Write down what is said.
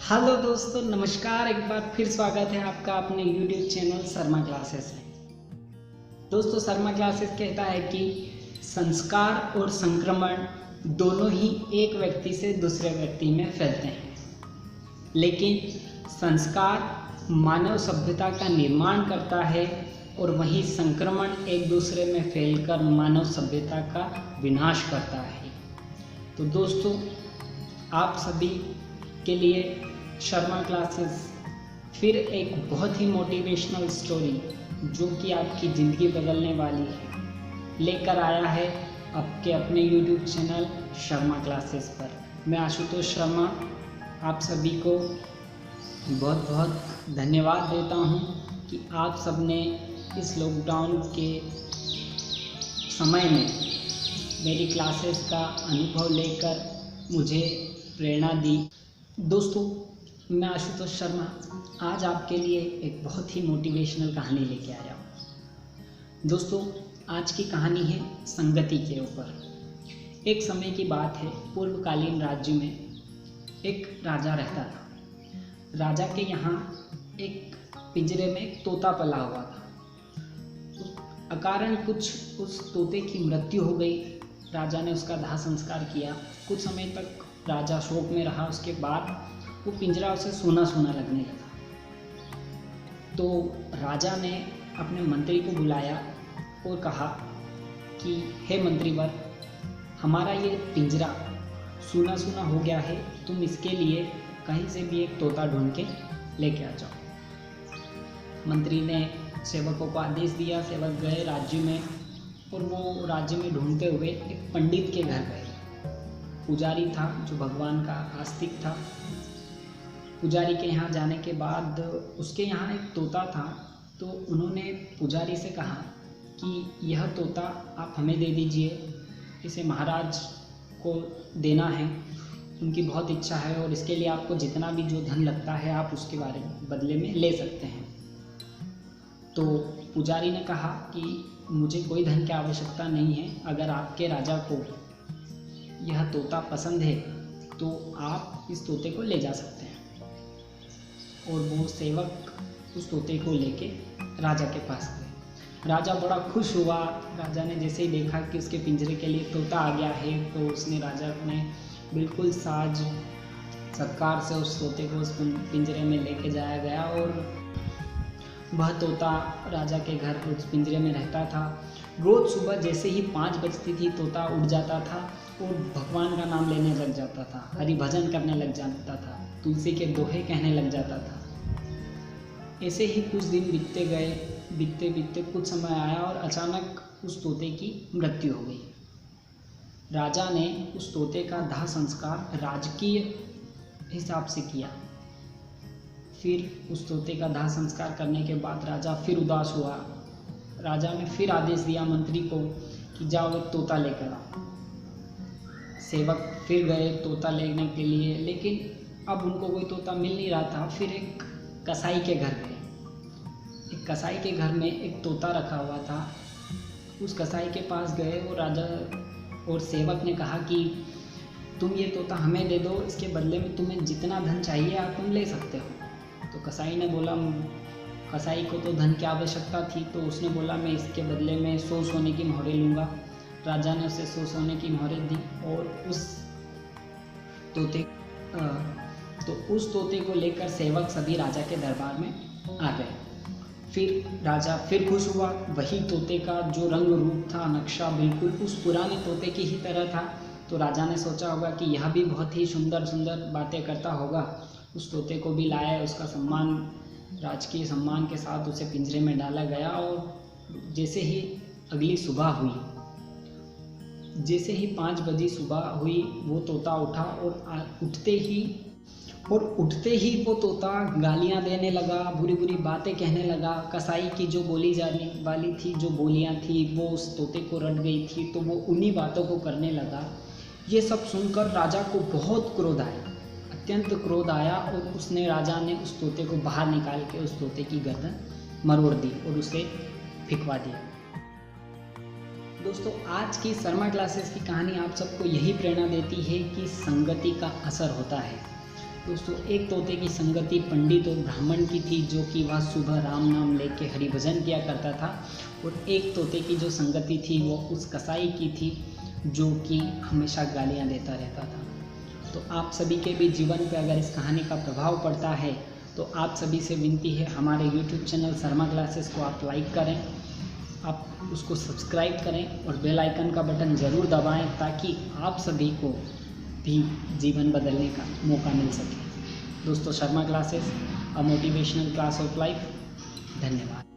Hello दोस्तों, नमस्कार। एक बार फिर स्वागत है आपका अपने YouTube चैनल शर्मा क्लासेस में। दोस्तों, शर्मा क्लासेस कहता है कि संस्कार और संक्रमण दोनों ही एक व्यक्ति से दूसरे व्यक्ति में फैलते हैं, लेकिन संस्कार मानव सभ्यता का निर्माण करता है और वही संक्रमण एक दूसरे में फैलकर मानव सभ्यता का विनाश करता है। तो दोस्तों, आप सभी के लिए शर्मा क्लासेस फिर एक बहुत ही मोटिवेशनल स्टोरी जो कि आपकी ज़िंदगी बदलने वाली है लेकर आया है आपके अपने YouTube चैनल शर्मा क्लासेस पर। मैं आशुतोष शर्मा आप सभी को बहुत बहुत धन्यवाद देता हूं कि आप सबने इस लॉकडाउन के समय में मेरी क्लासेस का अनुभव लेकर मुझे प्रेरणा दी। दोस्तों, मैं आशुतोष शर्मा आज आपके लिए एक बहुत ही मोटिवेशनल कहानी लेके आया हूँ। दोस्तों, आज की कहानी है संगति के ऊपर। एक समय की बात है, पूर्वकालीन राज्य में एक राजा रहता था। राजा के यहाँ एक पिंजरे में एक तोता पला हुआ था। अकारण कुछ उस तोते की मृत्यु हो गई। राजा ने उसका दाह संस्कार किया। कुछ समय तक राजा शोक में रहा। उसके बाद वो पिंजरा उसे सूना सूना लगने लगा। तो राजा ने अपने मंत्री को बुलाया और कहा कि हे मंत्रीवर, हमारा ये पिंजरा सूना सूना हो गया है, तुम इसके लिए कहीं से भी एक तोता ढूंढ के लेके आ जाओ। मंत्री ने सेवकों को आदेश दिया। सेवक गए राज्य में और वो राज्य में ढूंढते हुए एक पंडित के घर गए। पुजारी था जो भगवान का आस्तिक था। पुजारी के यहाँ जाने के बाद उसके यहाँ एक तोता था। तो उन्होंने पुजारी से कहा कि यह तोता आप हमें दे दीजिए, इसे महाराज को देना है, उनकी बहुत इच्छा है और इसके लिए आपको जितना भी जो धन लगता है आप उसके बदले में ले सकते हैं। तो पुजारी ने कहा कि मुझे कोई धन की आवश्यकता नहीं है, अगर आपके राजा को यह तोता पसंद है तो आप इस तोते को ले जा सकते हैं। और वो सेवक उस तोते को लेके राजा के पास गए। राजा बड़ा खुश हुआ। राजा ने जैसे ही देखा कि उसके पिंजरे के लिए तोता आ गया है तो उसने राजा ने बिल्कुल साज सत्कार से उस तोते को उस पिंजरे में लेके जाया गया और वह तोता राजा के घर उस पिंजरे में रहता था। रोज़ सुबह जैसे ही 5 बजती थी तोता उड़ जाता था और भगवान का नाम लेने लग जाता था, हरि भजन करने लग जाता था, तुलसी के दोहे कहने लग जाता था। ऐसे ही कुछ दिन बीतते गए। बीतते बीतते कुछ समय आया और अचानक उस तोते की मृत्यु हो गई। राजा ने उस तोते का दाह संस्कार राजकीय हिसाब से किया। फिर उस तोते का दाह संस्कार करने के बाद राजा फिर उदास हुआ। राजा ने फिर आदेश दिया मंत्री को कि जाओ एक तोता लेकर आओ। सेवक फिर गए तोता लेने के लिए, लेकिन अब उनको कोई तोता मिल नहीं रहा था। फिर एक कसाई के घर गए। एक कसाई के घर में एक तोता रखा हुआ था। उस कसाई के पास गए और राजा और सेवक ने कहा कि तुम ये तोता हमें दे दो, इसके बदले में तुम्हें जितना धन चाहिए आप तुम ले सकते हो। तो कसाई ने बोला, कसाई को तो धन की आवश्यकता थी, तो उसने बोला मैं इसके बदले में 100 सोने की मोहरें लूँगा। राजा ने उसे 100 सोने की मोहरें दी और उस तोते को लेकर सेवक सभी राजा के दरबार में आ गए। फिर राजा फिर खुश हुआ। वही तोते का जो रंग रूप था, नक्शा बिल्कुल उस पुराने तोते की ही तरह था। तो राजा ने सोचा होगा कि यह भी बहुत ही सुंदर सुंदर बातें करता होगा। उस तोते को भी लाया, उसका सम्मान, राजकीय सम्मान के साथ उसे पिंजरे में डाला गया। और जैसे ही अगली सुबह हुई, जैसे ही 5 बजे सुबह हुई, वो तोता उठा और उठते ही वो तोता गालियाँ देने लगा, बुरी बुरी बातें कहने लगा। कसाई की जो बोली जाने वाली थी, जो बोलियाँ थी, वो उस तोते को रट गई थी, तो वो उन्हीं बातों को करने लगा। ये सब सुनकर राजा को बहुत क्रोध आया, अत्यंत क्रोध आया और राजा ने उस तोते को बाहर निकाल के उस तोते की गर्दन मरोड़ दी और उसे फिकवा दिया। दोस्तों, आज की शर्मा क्लासेस की कहानी आप सबको यही प्रेरणा देती है कि संगति का असर होता है। दोस्तों एक तोते की संगति पंडित और ब्राह्मण की थी, जो कि वह सुबह राम नाम लेके हरि भजन किया करता था। और एक तोते की जो संगति थी वो उस कसाई की थी, जो कि हमेशा गालियाँ देता रहता था। तो आप सभी के भी जीवन पे अगर इस कहानी का प्रभाव पड़ता है तो आप सभी से विनती है, हमारे YouTube चैनल शर्मा क्लासेस को आप लाइक करें, आप उसको सब्सक्राइब करें और बेल आइकन का बटन ज़रूर दबाएं, ताकि आप सभी को भी जीवन बदलने का मौका मिल सके। दोस्तों, Sharma classes, a motivational class of life. धन्यवाद।